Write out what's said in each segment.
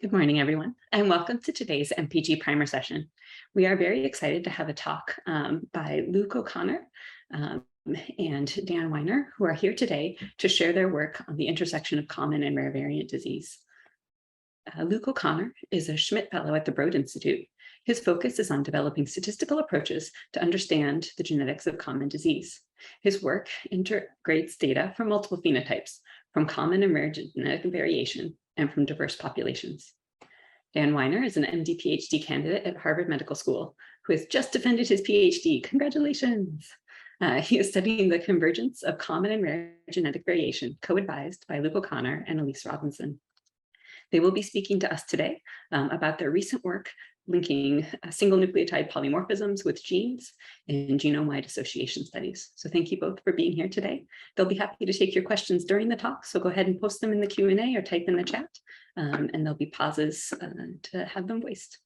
Good morning, everyone, and welcome to today's MPG Primer session. We are very excited to have a talk by Luke O'Connor and Dan Weiner, who are here today to share their work on the intersection of common and rare variant disease. Luke O'Connor is a Schmidt Fellow at the Broad Institute. His focus is on developing statistical approaches to understand the genetics of common disease. His work integrates data from multiple phenotypes, from common and rare genetic variation, and from diverse populations. Dan Weiner is an MD Ph.D. candidate at Harvard Medical School who has just defended his Ph.D. Congratulations! He is studying the convergence of common and rare genetic variation, co-advised by Luke O'Connor and Elise Robinson. They will be speaking to us today about their recent work linking single nucleotide polymorphisms with genes in genome-wide association studies. So thank you both for being here today. They'll be happy to take your questions during the talk, so go ahead and post them in the Q&A or type in the chat, and there'll be pauses to have them voiced.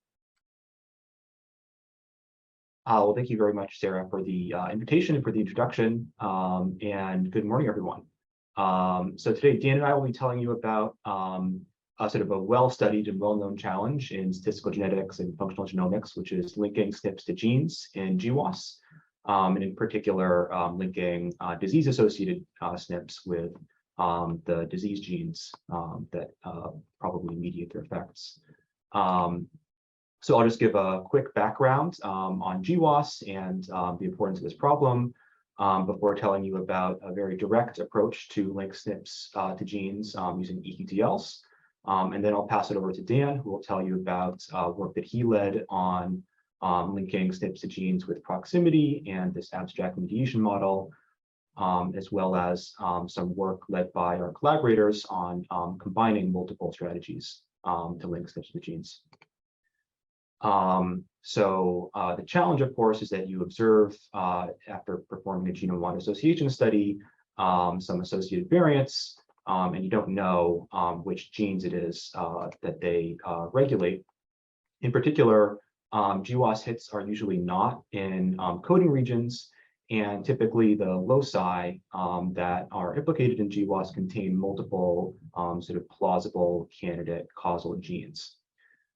Well, thank you very much, Sarah, for the invitation and for the introduction, and good morning, everyone. So today, Dan and I will be telling you about sort of a well-studied and well-known challenge in statistical genetics and functional genomics, which is linking SNPs to genes in GWAS, and in particular, linking disease-associated SNPs with the disease genes that probably mediate their effects. So I'll just give a quick background on GWAS and the importance of this problem before telling you about a very direct approach to link SNPs to genes using eQTLs. And then I'll pass it over to Dan, who will tell you about work that he led on linking SNPs to genes with proximity and this abstract mediation model, as well as some work led by our collaborators on combining multiple strategies to link SNPs to genes. So the challenge, of course, is that you observe, after performing a genome-wide association study, some associated variants, and you don't know which genes it is that they regulate. In particular, GWAS hits are usually not in coding regions, and typically the loci that are implicated in GWAS contain multiple sort of plausible candidate causal genes.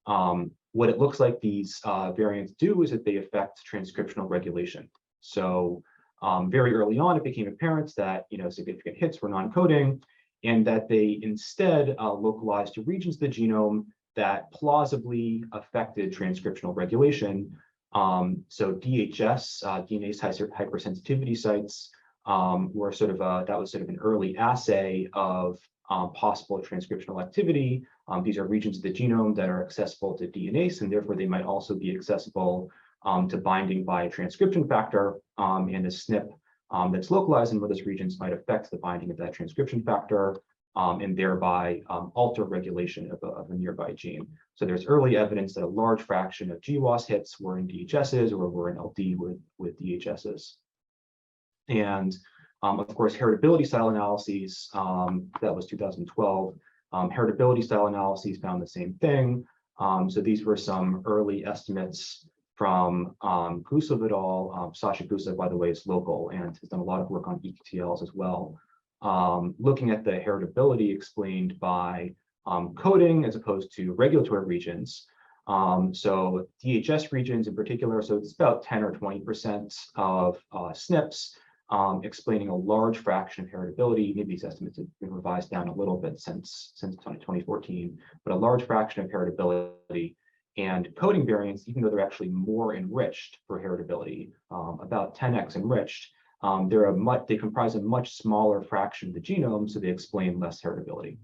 What it looks like these variants do is that they affect transcriptional regulation. So very early on, it became apparent that significant hits were non-coding, and that they instead localized to regions of the genome that plausibly affected transcriptional regulation. So DHS, DNA hypersensitivity sites, were sort of that was sort of an early assay of possible transcriptional activity. These are regions of the genome that are accessible to DNase, and therefore they might also be accessible to binding by a transcription factor, and a SNP that's localized in one of those regions might affect the binding of that transcription factor, and thereby alter regulation of a nearby gene. So there's early evidence that a large fraction of GWAS hits were in DHSs or were in LD with DHSs. And of course, heritability style analyses, that was 2012, heritability style analyses found the same thing. So these were some early estimates from Gusev et al. Sasha Gusev, by the way, is local and has done a lot of work on eQTLs as well, looking at the heritability explained by coding as opposed to regulatory regions. So DHS regions in particular, so it's about 10 or 20% of SNPs, explaining a large fraction of heritability. Maybe these estimates have been revised down a little bit since 2014, but a large fraction of heritability. And coding variants, even though they're actually more enriched for heritability, about 10x enriched, they comprise a much smaller fraction of the genome, so they explain less heritability.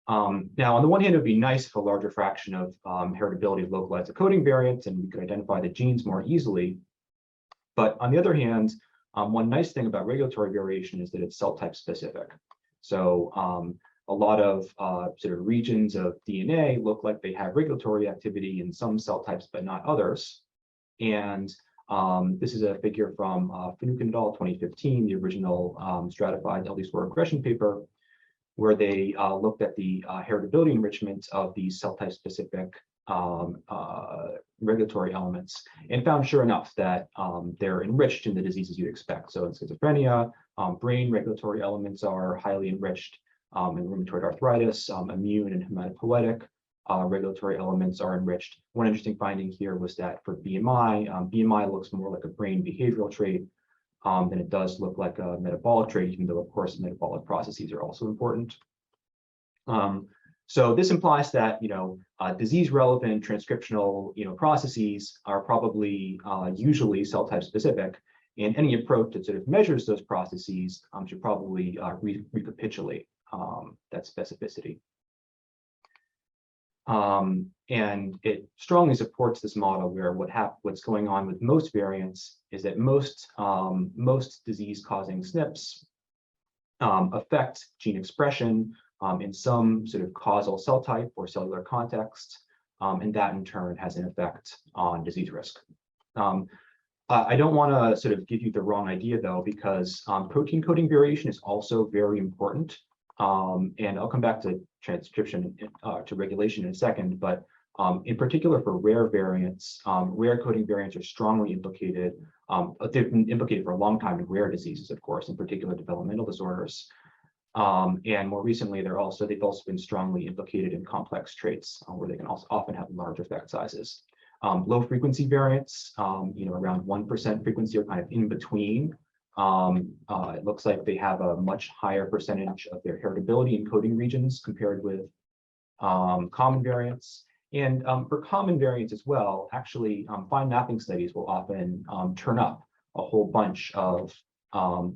Now, on the one hand, it would be nice if a larger fraction of heritability localized to coding variants, and we could identify the genes more easily. But on the other hand, one nice thing about regulatory variation is that it's cell type specific. So a lot of sort of regions of DNA look like they have regulatory activity in some cell types, but not others. And this is a figure from Finucane et al. 2015, the original stratified LD-score regression paper, where they looked at the heritability enrichment of these cell type specific regulatory elements and found, sure enough, that they're enriched in the diseases you'd expect. So in schizophrenia, brain regulatory elements are highly enriched. in rheumatoid arthritis, immune and hematopoietic regulatory elements are enriched. One interesting finding here was that for BMI, BMI looks more like a brain behavioral trait than it does look like a metabolic trait, even though, of course, metabolic processes are also important. So this implies that, disease-relevant transcriptional, processes are probably usually cell type specific, and any approach that sort of measures those processes should probably recapitulate that specificity. And it strongly supports this model where what's going on with most variants is that most disease-causing SNPs affect gene expression in some sort of causal cell type or cellular context, and that in turn has an effect on disease risk. I don't want to sort of give you the wrong idea though, because protein coding variation is also very important. And I'll come back to transcription to regulation in a second, but in particular for rare variants, rare coding variants are strongly implicated. They've been implicated for a long time in rare diseases, of course, in particular developmental disorders. And more recently, they've also been strongly implicated in complex traits where they can also often have large effect sizes. Low frequency variants, around 1% frequency, are kind of in between. It looks like they have a much higher percentage of their heritability in coding regions compared with common variants. And for common variants as well, actually, fine mapping studies will often turn up a whole bunch of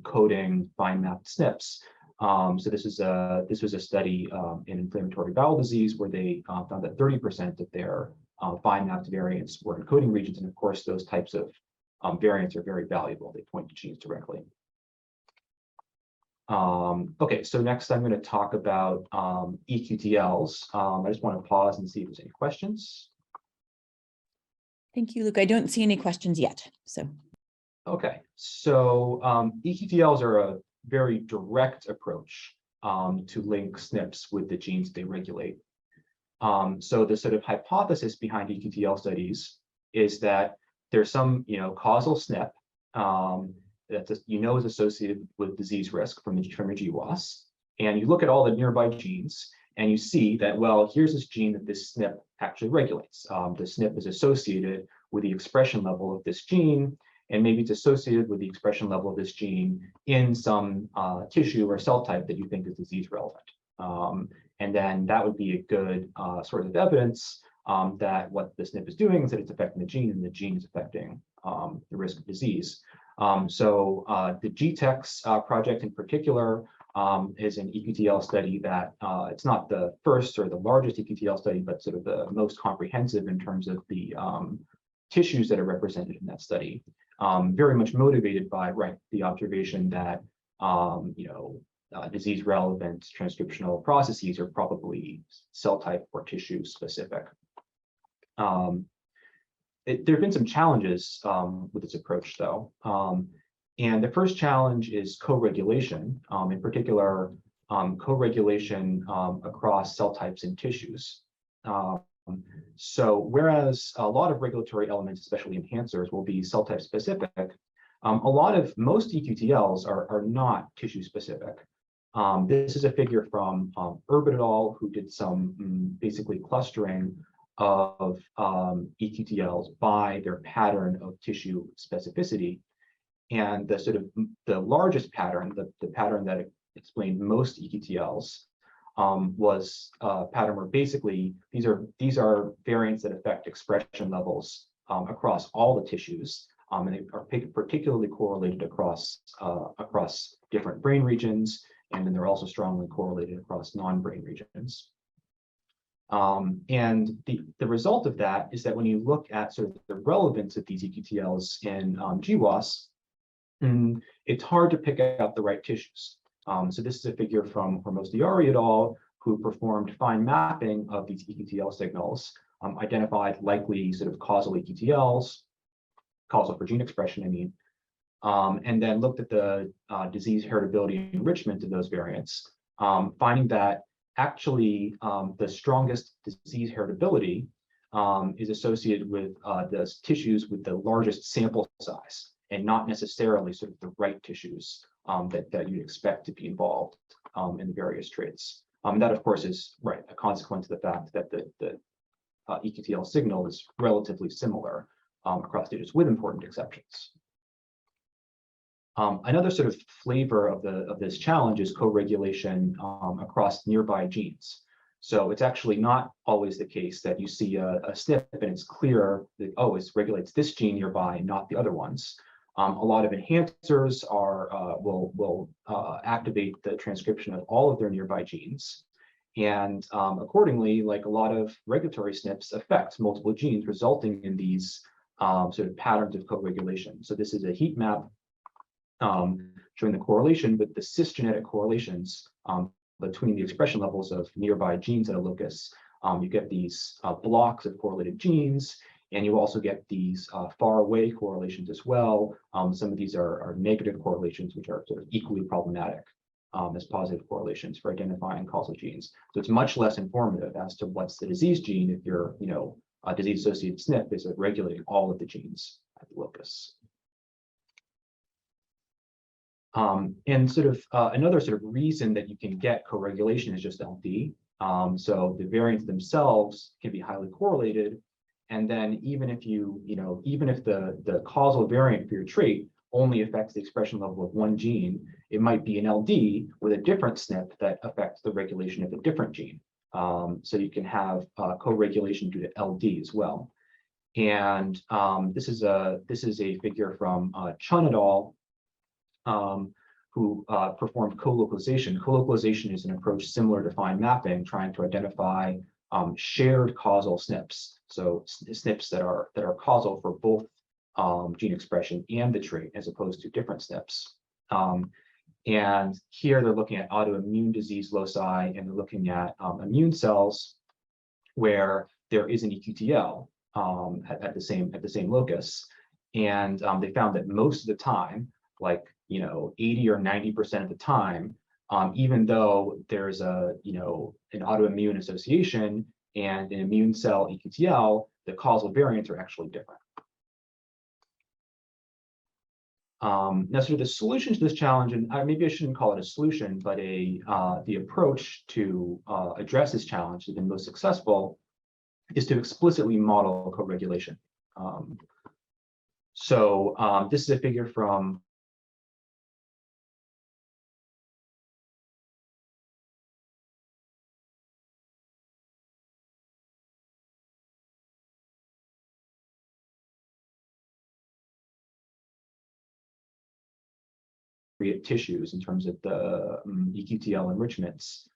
coding fine mapped SNPs. So this was a study in inflammatory bowel disease where they found that 30% of their fine mapped variants were in coding regions, and of course, those types of variants are very valuable. They point to genes directly. Okay, so next I'm going to talk about eQTLs. I just want to pause and see if there's any questions. Thank you, Luke. I don't see any questions yet. So. Okay, so eQTLs are a very direct approach to link SNPs with the genes they regulate. So the sort of hypothesis behind eQTL studies is that there's some, causal SNP that is associated with disease risk from your GWAS, and you look at all the nearby genes, and you see that, well, here's this gene that this SNP actually regulates. The SNP is associated with the expression level of this gene, and maybe it's associated with the expression level of this gene in some tissue or cell type that you think is disease relevant. And then that would be a good sort of evidence that what the SNP is doing is that it's affecting the gene, and the gene is affecting the risk of disease. So the GTEx project in particular is an eQTL study that it's not the first or the largest eQTL study, but sort of the most comprehensive in terms of the tissues that are represented in that study. Very much motivated by the observation that disease-relevant transcriptional processes are probably cell type or tissue specific. There have been some challenges with this approach, though. And the first challenge is co-regulation, in particular, co-regulation across cell types and tissues. So whereas a lot of regulatory elements, especially enhancers, will be cell type specific, most eQTLs are not tissue specific. This is a figure from Urban et al., who did some basically clustering of eQTLs by their pattern of tissue specificity. And the largest pattern, the pattern that explained most eQTLs, was a pattern where basically these are variants that affect expression levels across all the tissues, and they are particularly correlated across different brain regions, and then they're also strongly correlated across non-brain regions. And the result of that is that when you look at sort of the relevance of these eQTLs in GWAS, it's hard to pick out the right tissues. So this is a figure from Hormozdiari et al., who performed fine mapping of these eQTL signals, identified likely sort of causal eQTLs, causal for gene expression, I mean, and then looked at the disease heritability enrichment of those variants, finding that actually the strongest disease heritability is associated with the tissues with the largest sample size, and not necessarily sort of the right tissues that you'd expect to be involved. in the various traits. That, of course, is a consequence of the fact that the eQTL signal is relatively similar across stages, with important exceptions. Another sort of flavor of this challenge is co-regulation across nearby genes. So it's actually not always the case that you see a SNP and it's clear that, oh, it regulates this gene nearby, not the other ones. A lot of enhancers will activate the transcription of all of their nearby genes. And accordingly, like a lot of regulatory SNPs affect multiple genes, resulting in these sort of patterns of co-regulation. So this is a heat map showing the correlation with the cisgenetic correlations between the expression levels of nearby genes at a locus. You get these blocks of correlated genes, and you also get these far away correlations as well. Some of these are negative correlations, which are sort of equally problematic as positive correlations for identifying causal genes. So it's much less informative as to what's the disease gene if your a disease-associated SNP is regulating all of the genes at the locus. And sort of another sort of reason that you can get co-regulation is just LD. So the variants themselves can be highly correlated. And then even if even if the causal variant for your trait only affects the expression level of one gene, it might be an LD with a different SNP that affects the regulation of a different gene. So you can have co-regulation due to LD as well. And this is a figure from Chun et al. Who performed co-localization. Co-localization is an approach similar to fine mapping, trying to identify shared causal SNPs. So SNPs that are causal for both gene expression and the trait, as opposed to different SNPs. And here they're looking at autoimmune disease loci, and they're looking at immune cells where there is an eQTL at the same locus. And they found that most of the time, like 80 or 90% of the time, even though there's an autoimmune association and an immune cell eQTL, the causal variants are actually different. Now, sort of the solution to this challenge, and maybe I shouldn't call it a solution, but the approach to address this challenge that's been most successful is to explicitly model co-regulation. So this is a figure from tissues in terms of the eQTL enrichments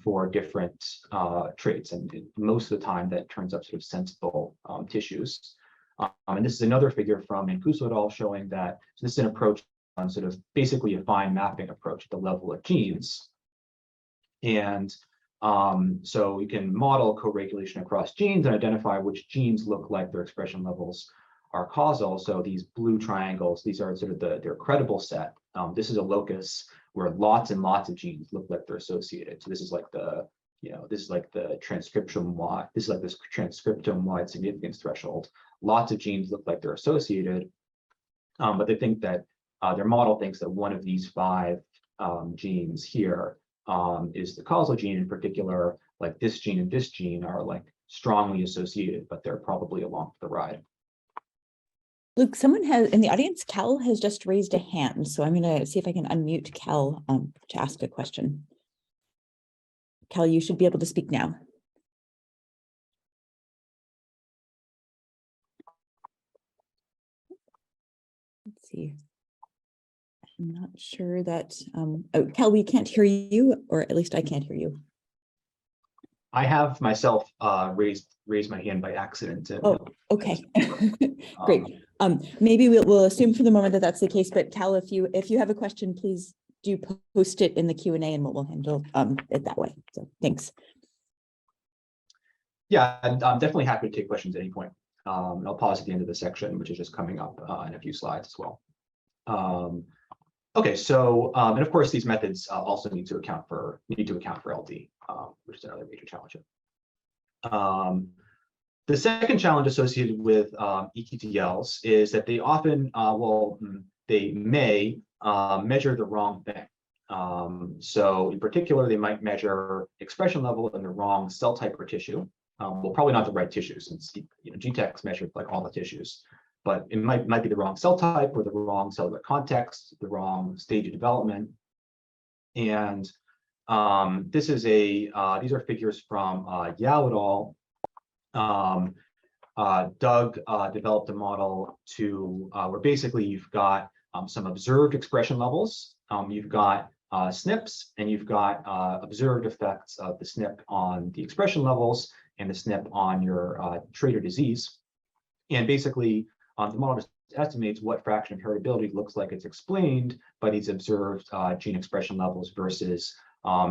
for different traits, and most of the time that turns up sort of sensible tissues. And this is another figure from Mancuso et al. Showing that this is an approach on sort of basically a fine mapping approach at the level of genes. And so we can model co-regulation across genes and identify which genes look like their expression levels are causal. So these blue triangles, these are sort of their credible set. This is a locus where lots and lots of genes look like they're associated. So this is like the transcriptome-wide, this is like this transcriptome-wide significance threshold. Lots of genes look like they're associated, but they think that their model thinks that one of these 5 genes here is the causal gene. In particular, like this gene and this gene are like strongly associated, but they're probably along for the ride. Luke, someone has in the audience, Cal has just raised a hand. So I'm going to see if I can unmute Cal to ask a question. Cal, you should be able to speak now. Let's see. I'm not sure that, oh, Cal, we can't hear you, or at least I can't hear you. I have myself raised my hand by accident. Oh, okay. Great. Maybe we'll assume for the moment that that's the case, but Cal, if you have a question, please do post it in the Q&A and we'll handle it that way. So thanks. Yeah, I'm definitely happy to take questions at any point. I'll pause at the end of the section, which is just coming up in a few slides as well. Okay, so and of course these methods also need to account for LD, which is another major challenge. The second challenge associated with eQTLs is that they often they may measure the wrong thing. So in particular, they might measure expression level in the wrong cell type or tissue. Well, probably not the right tissue, since GTEx measured like all the tissues, but it might be the wrong cell type or the wrong cellular context, the wrong stage of development. And this is these are figures from Yao et al. Doug developed a model to where basically you've got some observed expression levels, you've got SNPs, and you've got observed effects of the SNP on the expression levels and the SNP on your trait or disease. And basically, the model just estimates what fraction of heritability looks like it's explained by these observed gene expression levels versus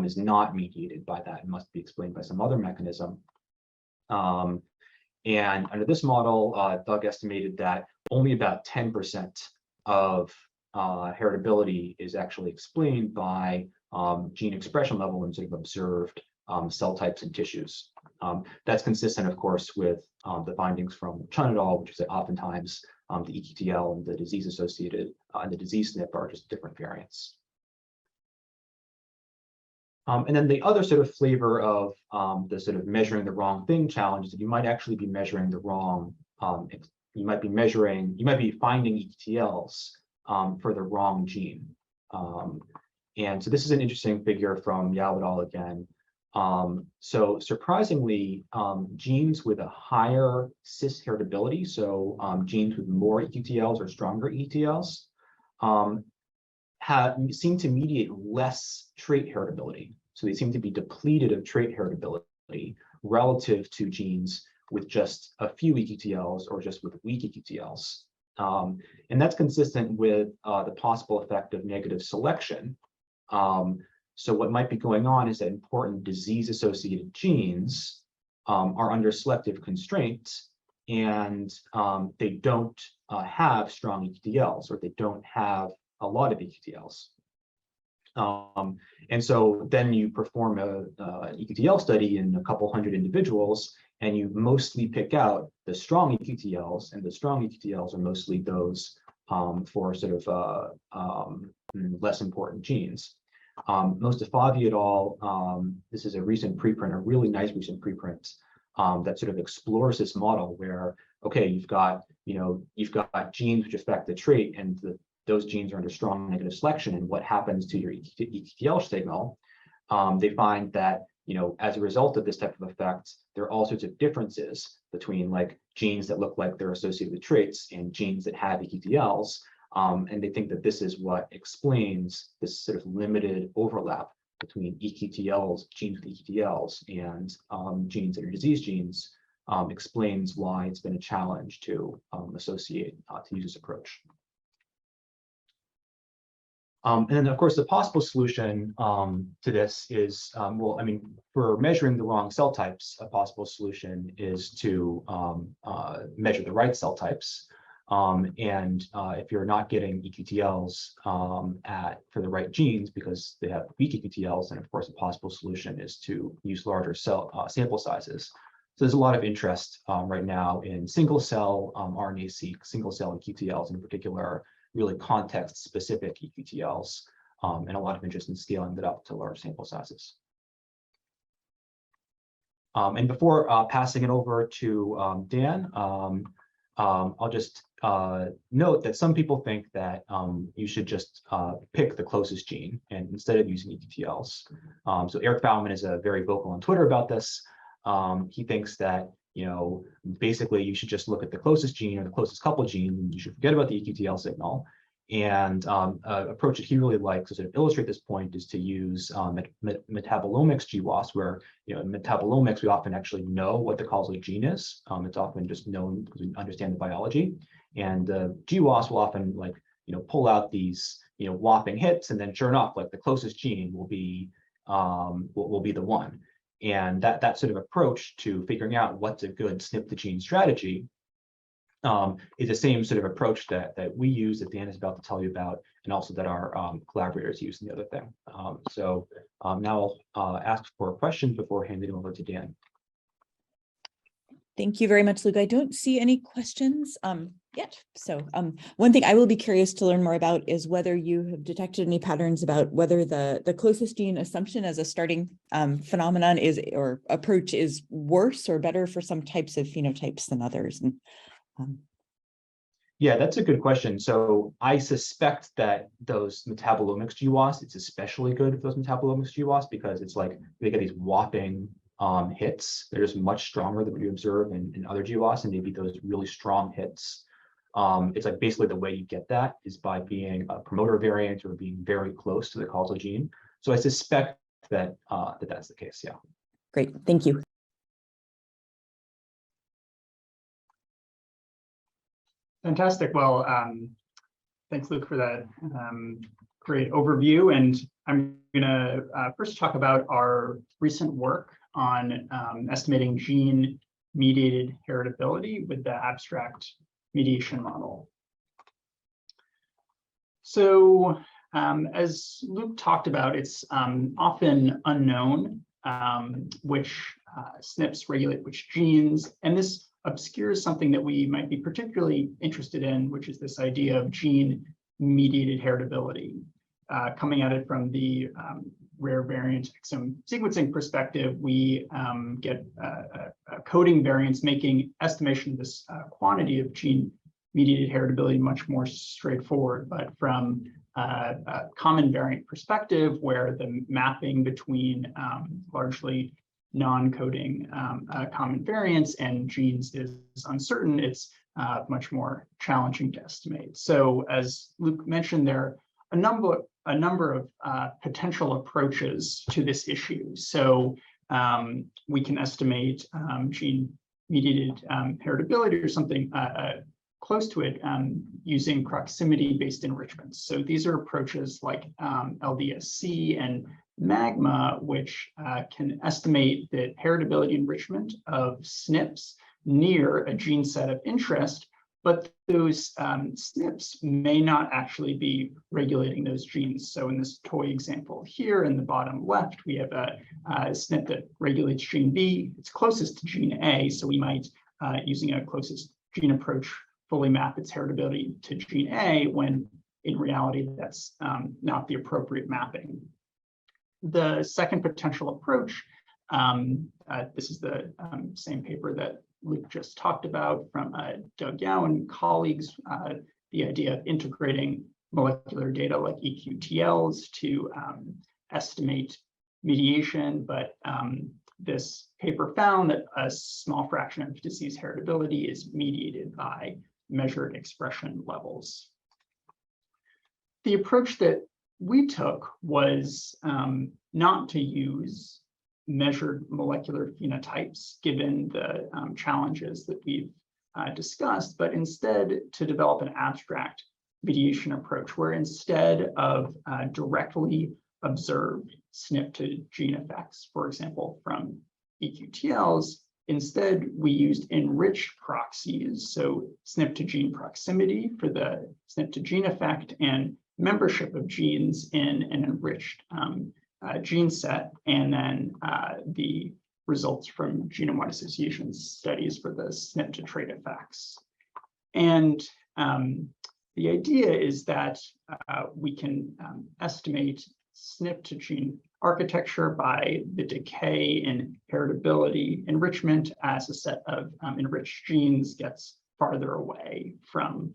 is not mediated by that and must be explained by some other mechanism. And under this model, Doug estimated that only about 10% of heritability is actually explained by gene expression level in sort of observed cell types and tissues. That's consistent, of course, with the findings from Chun et al., which is that oftentimes the eQTL and the disease-associated and the disease SNP are just different variants. And then the other sort of flavor of the sort of measuring the wrong thing challenge is that you might actually be measuring the wrong, you might be finding eQTLs for the wrong gene. And so this is an interesting figure from Yao et al. Again. So surprisingly, genes with a higher cis heritability, so genes with more eQTLs or stronger eQTLs, seem to mediate less trait heritability. So they seem to be depleted of trait heritability relative to genes with just a few eQTLs or just with weak eQTLs. And that's consistent with the possible effect of negative selection. So what might be going on is that important disease-associated genes are under selective constraints, and they don't have strong eQTLs, or they don't have a lot of eQTLs. And so then you perform an eQTL study in a couple hundred individuals, and you mostly pick out the strong eQTLs, and the strong eQTLs are mostly those for sort of less important genes. Mostafavi et al., this is a recent preprint, a really nice recent preprint that sort of explores this model where, okay, you've got genes which affect the trait, and those genes are under strong negative selection, and what happens to your eQTL signal. They find that, as a result of this type of effect, there are all sorts of differences between like genes that look like they're associated with traits and genes that have eQTLs. And they think that this is what explains this sort of limited overlap between eQTLs, genes with eQTLs, and genes that are disease genes, explains why it's been a challenge to associate, to use this approach. And then, of course, the possible solution to this is, well, I mean, for measuring the wrong cell types, a possible solution is to measure the right cell types. And if you're not getting eQTLs for the right genes because they have weak eQTLs, then of course a possible solution is to use larger sample sizes. So there's a lot of interest right now in single cell RNA-seq, single cell eQTLs in particular, really context-specific eQTLs, and a lot of interest in scaling that up to large sample sizes. And before passing it over to Dan, I'll just note that some people think that you should just pick the closest gene and instead of using eQTLs. So Eric Bauman is very vocal on Twitter about this. He thinks that basically you should just look at the closest gene or the closest couple genes, and you should forget about the eQTL signal. And approach that he really likes to sort of illustrate this point is to use metabolomics GWAS, where in metabolomics we often actually know what the causal gene is. It's often just known because we understand the biology, and GWAS will often pull out these whopping hits, and then sure enough, like the closest gene will be the one. And that sort of approach to figuring out what's a good SNP to gene strategy is the same sort of approach that we use, that Dan is about to tell you about, and also that our collaborators use in the other thing. So now I'll ask for a question before handing it over to Dan. Thank you very much, Luke. I don't see any questions yet. So one thing I will be curious to learn more about is whether you have detected any patterns about whether the closest gene assumption as a starting phenomenon is or approach is worse or better for some types of phenotypes than others. And yeah, that's a good question. So I suspect that those metabolomics GWAS, it's especially good for those metabolomics GWAS because it's like they get these whopping hits. They're just much stronger than what you observe in other GWAS, and maybe those really strong hits. It's like basically the way you get that is by being a promoter variant or being very close to the causal gene. So I suspect that that's the case. Yeah. great, thank you. Fantastic. Well, thanks, Luke, for that great overview. And I'm going to first talk about our recent work on estimating gene-mediated heritability with the abstract mediation model. So as Luke talked about, it's often unknown which SNPs regulate which genes, and this obscures something that we might be particularly interested in, which is this idea of gene-mediated heritability. Coming at it from the rare variant exome sequencing perspective, we get coding variants making estimation of this quantity of gene-mediated heritability much more straightforward. But from a common variant perspective, where the mapping between largely non-coding common variants and genes is uncertain, it's much more challenging to estimate. So as Luke mentioned, there are a number of potential approaches to this issue. So we can estimate gene-mediated heritability or something close to it using proximity-based enrichments. So these are approaches like LDSC and MAGMA, which can estimate the heritability enrichment of SNPs near a gene set of interest, but those SNPs may not actually be regulating those genes. So in this toy example here in the bottom left, we have a SNP that regulates gene B. It's closest to gene A, so we might, using a closest gene approach, fully map its heritability to gene A, when in reality that's not the appropriate mapping. The second potential approach, this is the same paper that Luke just talked about from Doug Yao and colleagues, the idea of integrating molecular data like eQTLs to estimate mediation. But this paper found that a small fraction of disease heritability is mediated by measured expression levels. The approach that we took was not to use measured molecular phenotypes, given the challenges that we've discussed, but instead to develop an abstract mediation approach, where instead of directly observed SNP to gene effects, for example, from eQTLs, instead we used enriched proxies, so SNP to gene proximity for the SNP to gene effect and membership of genes in an enriched gene set, and then the results from genome-wide association studies for the SNP to trait effects. And the idea is that we can estimate SNP to gene architecture by the decay in heritability enrichment as a set of enriched genes gets farther away from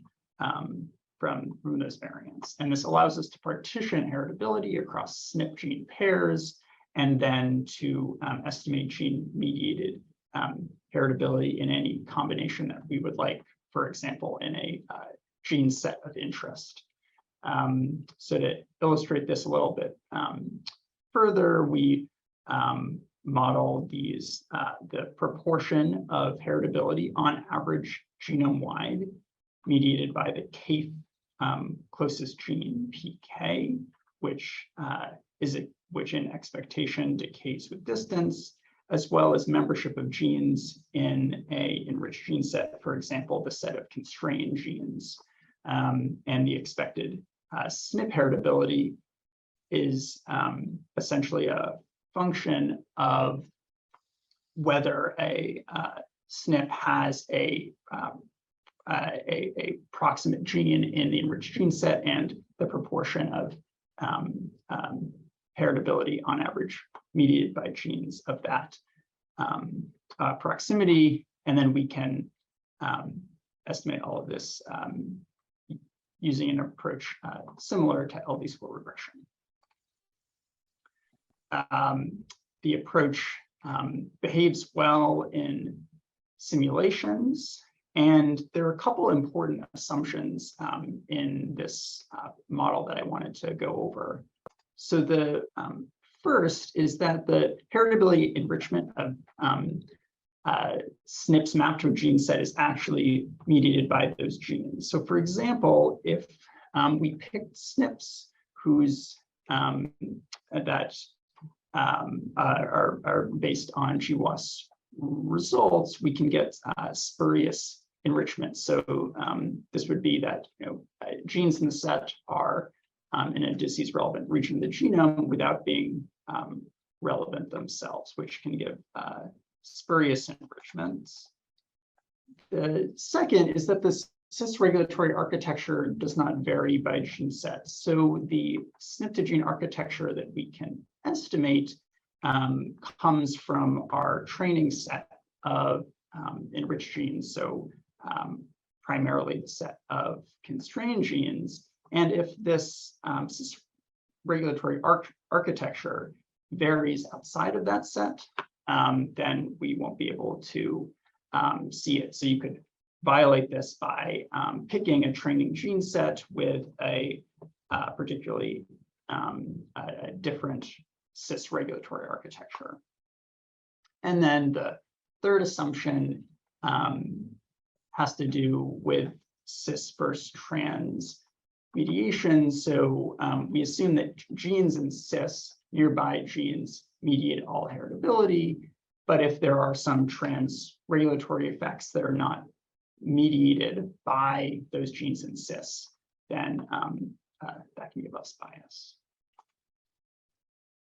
those variants. And this allows us to partition heritability across SNP gene pairs, and then to estimate gene-mediated heritability in any combination that we would like, for example, in a gene set of interest. So to illustrate this a little bit further, we model these the proportion of heritability on average genome-wide, mediated by the KAFE closest gene PK, which in expectation decays with distance, as well as membership of genes in a enriched gene set, for example, the set of constrained genes. And the expected SNP heritability is essentially a function of whether a SNP has a a proximate gene in the enriched gene set and the proportion of heritability on average mediated by genes of that proximity. And then we can estimate all of this using an approach similar to LD score regression. The approach behaves well in simulations, and there are a couple important assumptions in this model that I wanted to go over. So the first is that the heritability enrichment of SNPs mapped to a gene set is actually mediated by those genes. So for example, if we picked SNPs whose that are based on GWAS results, we can get spurious enrichment. So this would be that genes in the set are in a disease-relevant region of the genome without being relevant themselves, which can give spurious enrichments. The second is that the cis regulatory architecture does not vary by gene set. So the SNP to gene architecture that we can estimate comes from our training set of enriched genes. So primarily the set of constrained genes. And if this cis regulatory architecture varies outside of that set, then we won't be able to see it. So you could violate this by picking a training gene set with a particularly a different cis regulatory architecture. And then the third assumption has to do with cis versus trans mediation. So we assume that genes in cis, nearby genes, mediate all heritability, but if there are some trans regulatory effects that are not mediated by those genes in cis, then that can give us bias.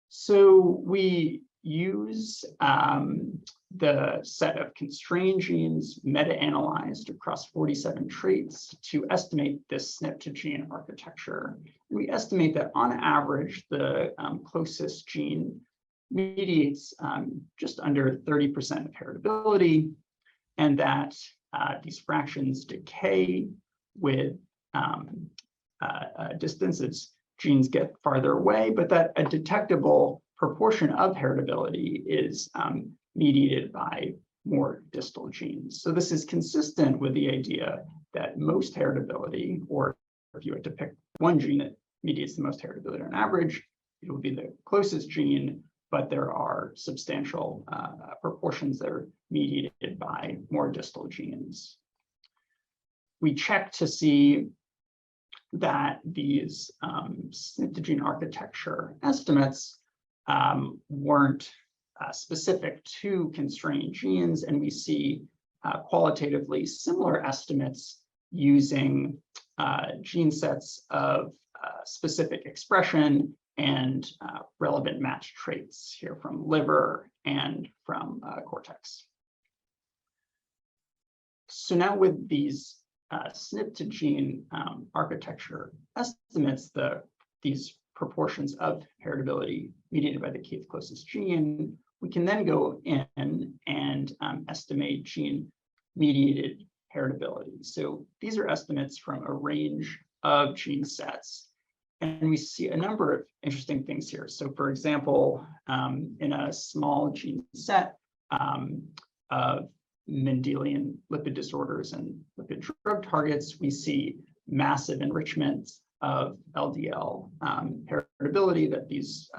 So we use the set of constrained genes meta-analyzed across 47 traits to estimate this SNP to gene architecture. We estimate that on average, the closest gene mediates just under 30% of heritability, and that these fractions decay with distance as genes get farther away, but that a detectable proportion of heritability is mediated by more distal genes. So this is consistent with the idea that most heritability, or if you had to pick one gene that mediates the most heritability on average, it would be the closest gene, but there are substantial proportions that are mediated by more distal genes. We check to see that these SNP to gene architecture estimates weren't specific to constrained genes, and we see qualitatively similar estimates using gene sets of specific expression and relevant matched traits here from liver and from cortex. So now with these SNP to gene architecture estimates, these proportions of heritability mediated by the kth closest gene, we can then go in and estimate gene mediated heritability. So these are estimates from a range of gene sets. And we see a number of interesting things here. So for example, in a small gene set of Mendelian lipid disorders and lipid drug targets, we see massive enrichment of LDL heritability, that these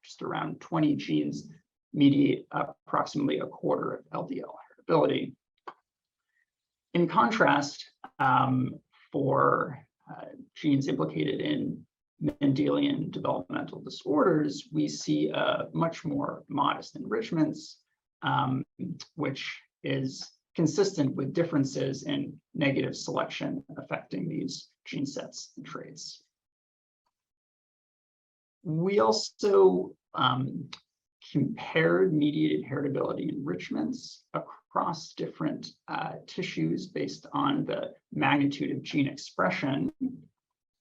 just around 20 genes mediate approximately a quarter of LDL heritability. In contrast, for genes implicated in Mendelian developmental disorders, we see much more modest enrichments, which is consistent with differences in negative selection affecting these gene sets and traits. We also compared mediated heritability enrichments across different tissues based on the magnitude of gene expression.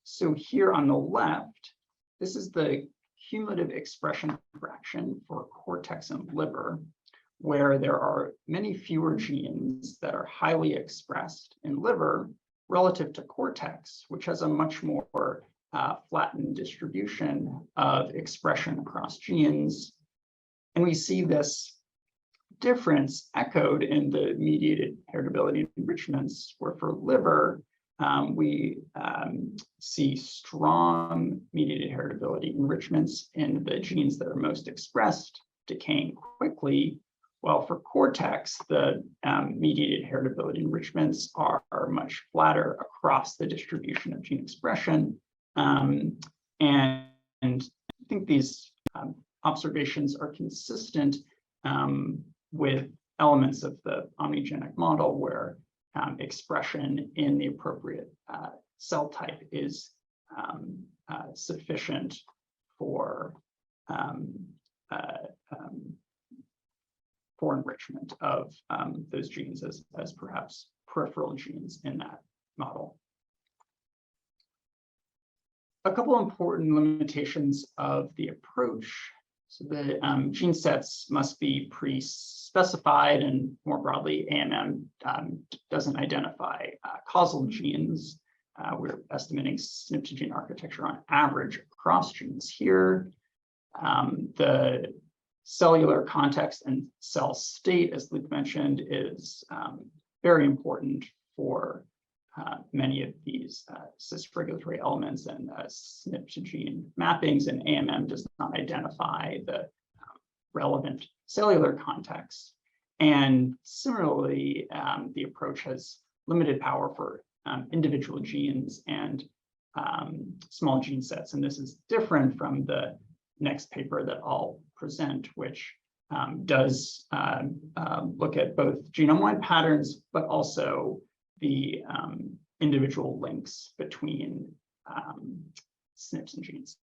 So here on the left, this is the cumulative expression fraction for cortex and liver, where there are many fewer genes that are highly expressed in liver relative to cortex, which has a much more flattened distribution of expression across genes. And we see this difference echoed in the mediated heritability enrichments, where for liver, we see strong mediated heritability enrichments in the genes that are most expressed, decaying quickly, while for cortex, the mediated heritability enrichments are much flatter across the distribution of gene expression. And I think these observations are consistent with elements of the omnigenic model, where expression in the appropriate cell type is sufficient for enrichment of those genes as perhaps peripheral genes in that model. A couple important limitations of the approach. So the gene sets must be pre-specified, and more broadly, AMM doesn't identify causal genes. We're estimating SNP to gene architecture on average across genes here. The cellular context and cell state, as Luke mentioned, is very important for many of these cis-regulatory elements and SNP to gene mappings, and AMM does not identify the relevant cellular context. And similarly, the approach has limited power for individual genes and small gene sets. And this is different from the next paper that I'll present, which does look at both genome-wide patterns, but also the individual links between SNPs and genes.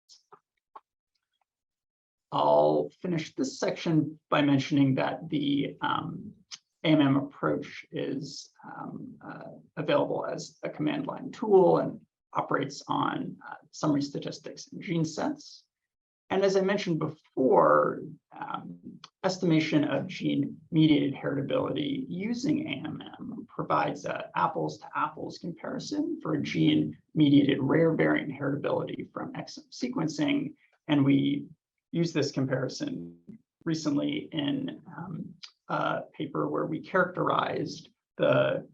I'll finish this section by mentioning that the AMM approach is available as a command line tool and operates on summary statistics and gene sets. And as I mentioned before, estimation of gene-mediated heritability using AMM provides an apples-to-apples comparison for gene-mediated rare variant heritability from exome sequencing. And we used this comparison recently in a paper where we characterized the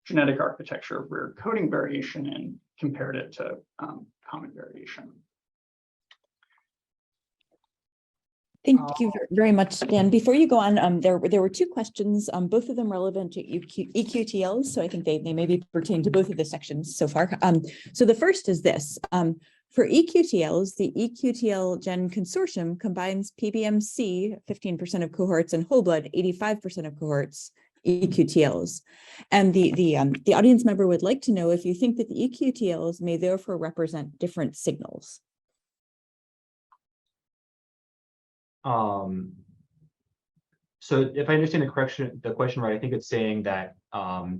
genetic architecture of rare coding variation and compared it to common variation. Thank you very much, Dan. Before you go on, there were two questions, both of them relevant to eQTLs, so I think they maybe pertain to both of the sections so far. So the first is this. For eQTLs, the eQTL Gen Consortium combines PBMC, 15% of cohorts, and whole blood, 85% of cohorts, eQTLs. And the audience member would like to know if you think that the eQTLs may therefore represent different signals. So if I understand the question right, I think it's saying that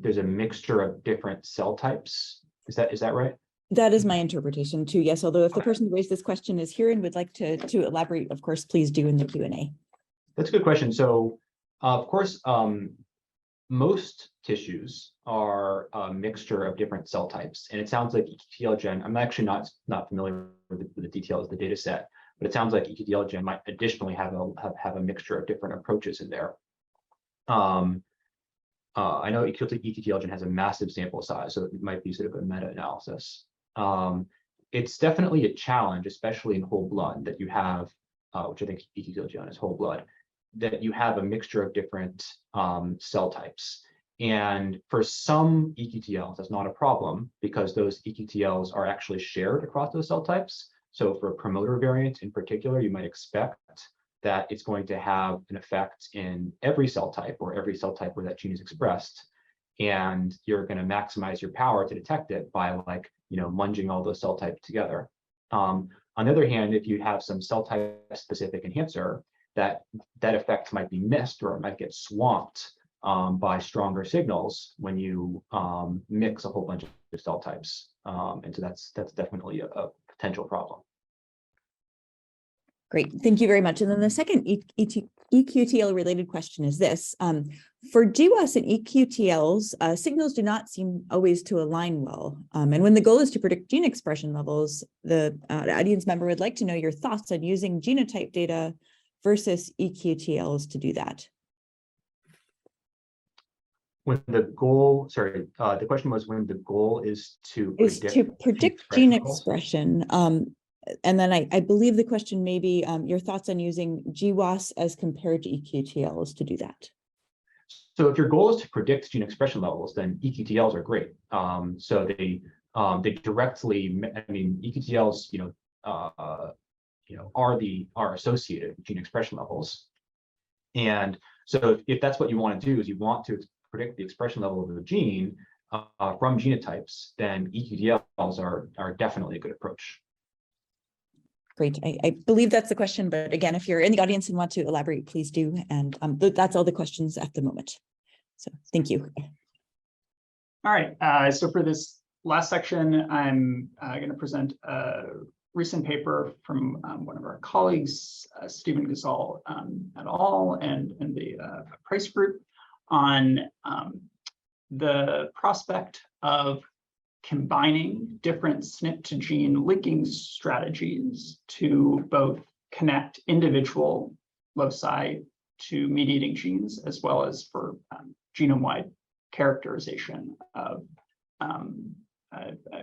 there's a mixture of different cell types. Is that right? That is my interpretation too, yes. Although if the person who raised this question is here and would like to elaborate, of course, please do in the Q&A. That's a good question. So of course, most tissues are a mixture of different cell types. And it sounds like eQTL Gen, I'm actually not familiar with the details of the data set, but it sounds like eQTL Gen might additionally have a mixture of different approaches in there. I know eQTL Gen has a massive sample size, so it might be sort of a meta-analysis. It's definitely a challenge, especially in whole blood, that you have, which I think eQTL Gen is whole blood, that you have a mixture of different cell types. And for some eQTLs, that's not a problem because those eQTLs are actually shared across those cell types. So for a promoter variant in particular, you might expect that it's going to have an effect in every cell type or every cell type where that gene is expressed. And you're going to maximize your power to detect it by munging all those cell types together. On the other hand, if you have some cell type specific enhancer, that effect might be missed, or it might get swamped by stronger signals when you mix a whole bunch of cell types. And so that's definitely a potential problem. Great, thank you very much. And then the second eQTL related question is this. For GWAS and eQTLs, signals do not seem always to align well. And when the goal is to predict gene expression levels, the audience member would like to know your thoughts on using genotype data versus eQTLs to do that. When the goal, sorry, the question was when the goal is to predict gene expression. And then I believe the question may be your thoughts on using GWAS as compared to eQTLs to do that. So if your goal is to predict gene expression levels, then eQTLs are great. So they directly, I mean, eQTLs, are associated with gene expression levels. And so if that's what you want to do, is you want to predict the expression level of the gene from genotypes, then eQTLs are definitely a good approach. Great. I believe that's the question, but again, if you're in the audience and want to elaborate, please do. And that's all the questions at the moment. So thank you. All right. So for this last section, I'm going to present a recent paper from one of our colleagues, Stephen Ghazal et al. and the Price group on the prospect of combining different SNP to gene linking strategies to both connect individual loci to mediating genes, as well as for genome-wide characterization of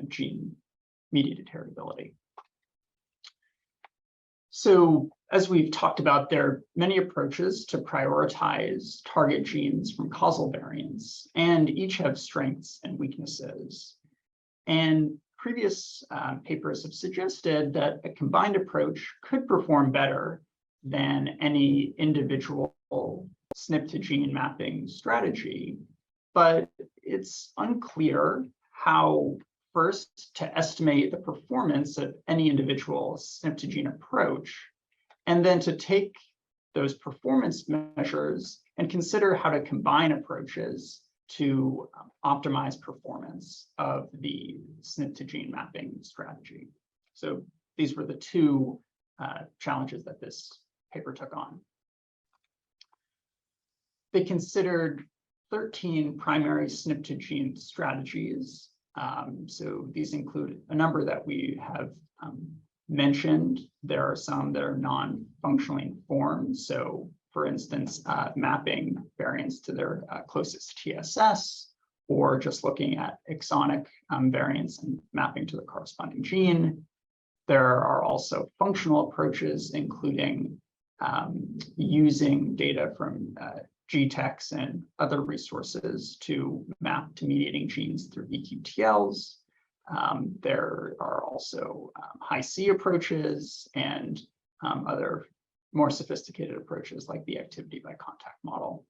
gene-mediated heritability. So as we've talked about, there are many approaches to prioritize target genes from causal variants, and each have strengths and weaknesses. And previous papers have suggested that a combined approach could perform better than any individual SNP to gene mapping strategy, but it's unclear how first to estimate the performance of any individual SNP to gene approach, and then to take those performance measures and consider how to combine approaches to optimize performance of the SNP to gene mapping strategy. So these were the two challenges that this paper took on. They considered 13 primary SNP to gene strategies. So these include a number that we have mentioned. There are some that are non-functionally informed. So for instance, mapping variants to their closest TSS, or just looking at exonic variants and mapping to the corresponding gene. There are also functional approaches, including using data from GTEx and other resources to map to mediating genes through eQTLs. There are also high-C approaches and other more sophisticated approaches like the activity by contact model.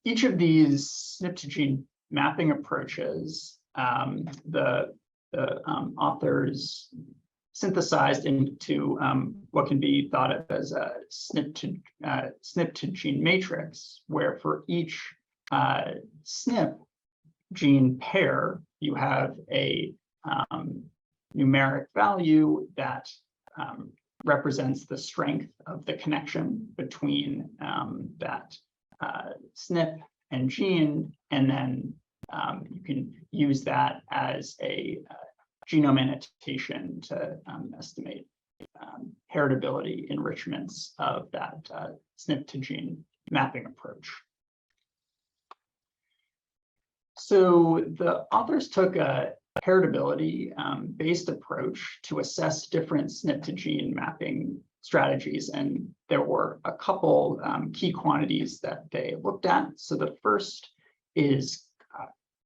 Each of these SNP to gene mapping approaches, the authors synthesized into what can be thought of as a SNP to gene matrix, where for each SNP gene pair, you have a numeric value that represents the strength of the connection between that SNP and gene, and then you can use that as a genome annotation to estimate heritability enrichments of that SNP to gene mapping approach. So the authors took a heritability based approach to assess different SNP to gene mapping strategies, and there were a couple key quantities that they looked at. So the first is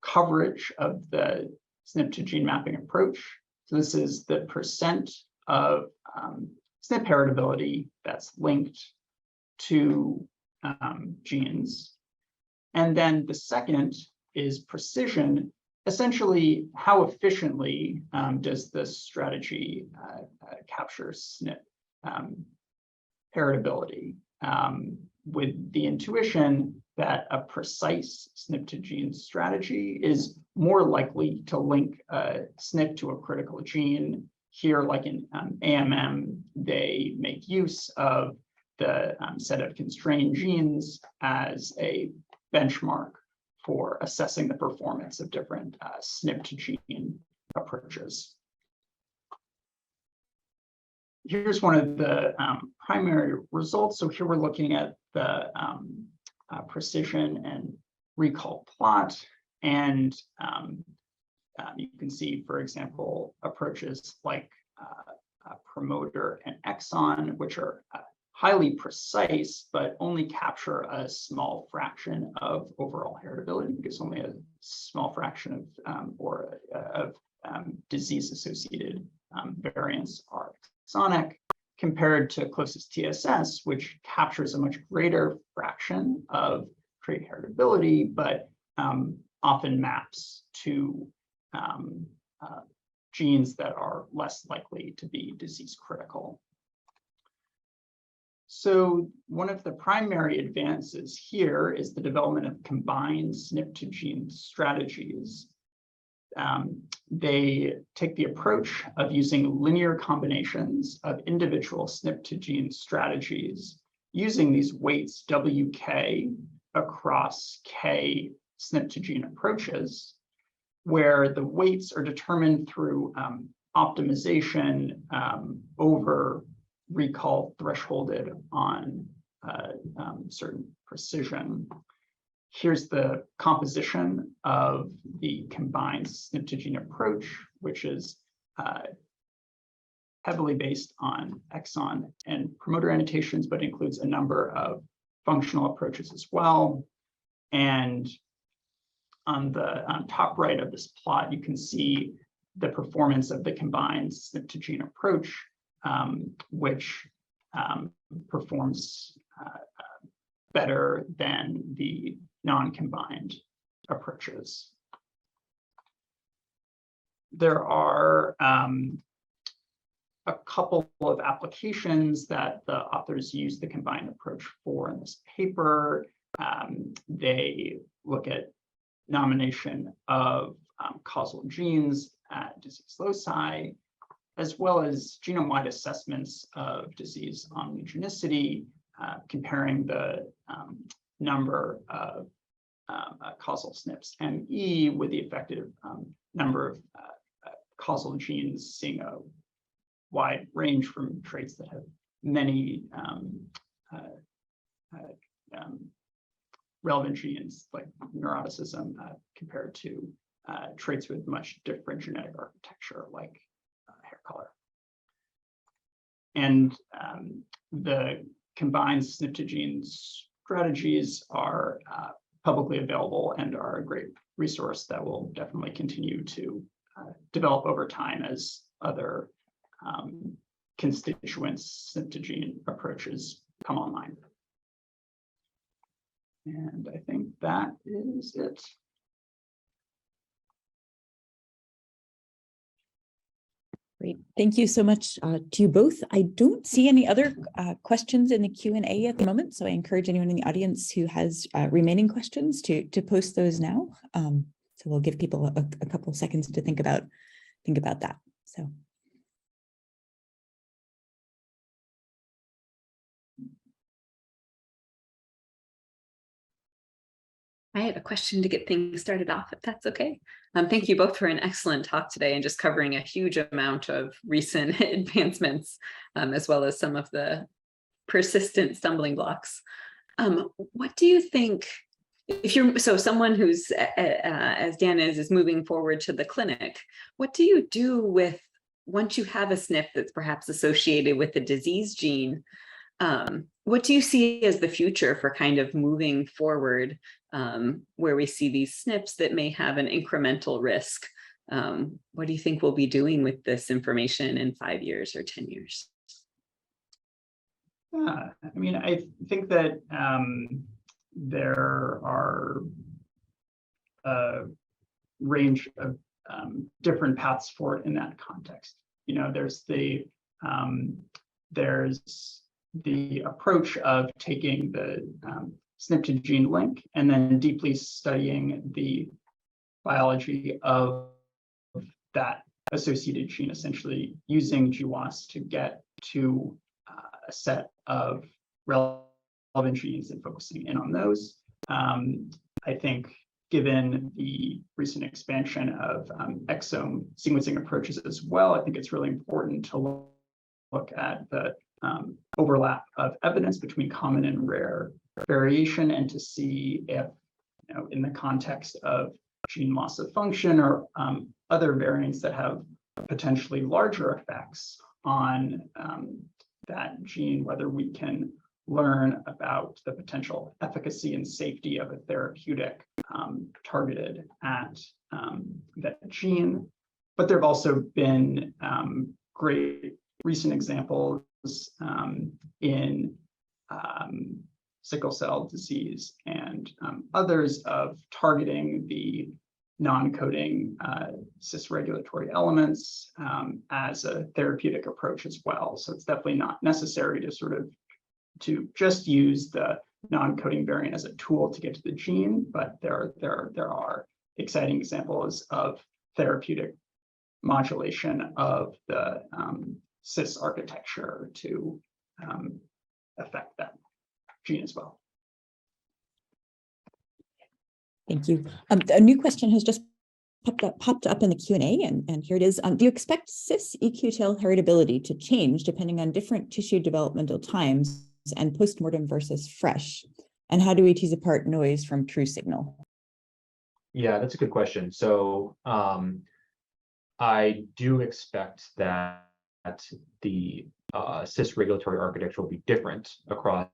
coverage of the SNP to gene mapping approach. So this is the percent of SNP heritability that's linked to genes. And then the second is precision. Essentially, how efficiently does this strategy capture SNP heritability, with the intuition that a precise SNP to gene strategy is more likely to link a SNP to a critical gene. Here, like in AMM, they make use of the set of constrained genes as a benchmark for assessing the performance of different SNP to gene approaches. Here's one of the primary results. So here we're looking at the precision and recall plot. And you can see, for example, approaches like promoter and exon, which are highly precise, but only capture a small fraction of overall heritability, because only a small fraction of disease-associated variants are exonic, compared to closest TSS, which captures a much greater fraction of trait heritability, but often maps to genes that are less likely to be disease critical. So one of the primary advances here is the development of combined SNP to gene strategies. They take the approach of using linear combinations of individual SNP to gene strategies, using these weights WK across K SNP to gene approaches, where the weights are determined through optimization over recall thresholded on certain precision. Here's the composition of the combined SNP to gene approach, which is heavily based on exon and promoter annotations, but includes a number of functional approaches as well. And on the top right of this plot, you can see the performance of the combined SNP to gene approach, which performs better than the non-combined approaches. There are a couple of applications that the authors use the combined approach for in this paper. They look at nomination of causal genes at disease loci, as well as genome-wide assessments of disease oncogenicity, comparing the number of causal SNPs ME with the effective number of causal genes, seeing a wide range from traits that have many relevant genes like neuroticism compared to traits with much different genetic architecture like hair color. And the combined SNP to gene strategies are publicly available and are a great resource that will definitely continue to develop over time as other constituents SNP to gene approaches come online. And I think that is it. Great. Thank you so much to you both. I don't see any other questions in the Q&A at the moment, so I encourage anyone in the audience who has remaining questions to post those now. So we'll give people a couple of seconds to think about that. So. I have a question to get things started off, if that's okay. Thank you both for an excellent talk today and just covering a huge amount of recent advancements, as well as some of the persistent stumbling blocks. What do you think, if you're, so someone who's, as Dan is moving forward to the clinic, what do you do with, once you have a SNP that's perhaps associated with the disease gene, what do you see as the future for kind of moving forward, where we see these SNPs that may have an incremental risk? What do you think we'll be doing with this information in 5 years or 10 years? I mean, I think that there are a range of different paths forward in that context. You know, there's the approach of taking the SNP to gene link and then deeply studying the biology of that associated gene, essentially using GWAS to get to a set of relevant genes and focusing in on those. I think given the recent expansion of exome sequencing approaches as well, I think it's really important to look at the overlap of evidence between common and rare variation, and to see if, in the context of gene loss of function or other variants that have potentially larger effects on that gene, whether we can learn about the potential efficacy and safety of a therapeutic targeted at that gene. But there have also been great recent examples in sickle cell disease and others of targeting the non-coding cis-regulatory elements as a therapeutic approach as well. So it's definitely not necessary to just use the non-coding variant as a tool to get to the gene, but there are exciting examples of therapeutic modulation of the cis architecture to affect that gene as well. Thank you. A new question has just popped up in the Q&A, and here it is. Do you expect cis eQTL heritability to change depending on different tissue developmental times and postmortem versus fresh? And how do we tease apart noise from true signal? Yeah, that's a good question. So I do expect that the cis regulatory architecture will be different across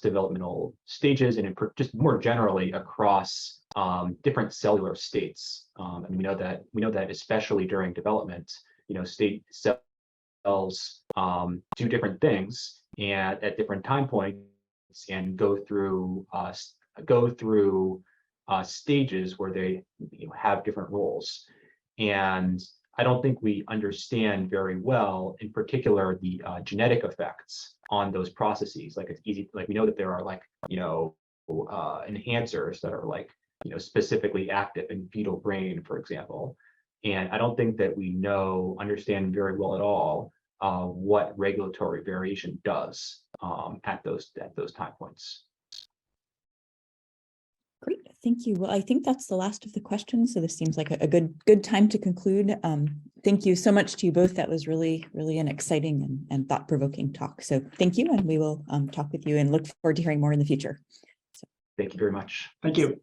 developmental stages, and just more generally across different cellular states. And we know that especially during development, state cells do different things and at different time points, and go through stages where they have different roles. And I don't think we understand very well, in particular, the genetic effects on those processes. Like, it's easy, like we know that there are enhancers that are specifically active in fetal brain, for example. And I don't think that we understand very well at all what regulatory variation does at those time points. Great, thank you. Well, I think that's the last of the questions. So this seems like a good time to conclude. Thank you so much to you both. That was really an exciting and thought-provoking talk. So thank you, and we will talk with you and look forward to hearing more in the future. Thank you very much. Thank you.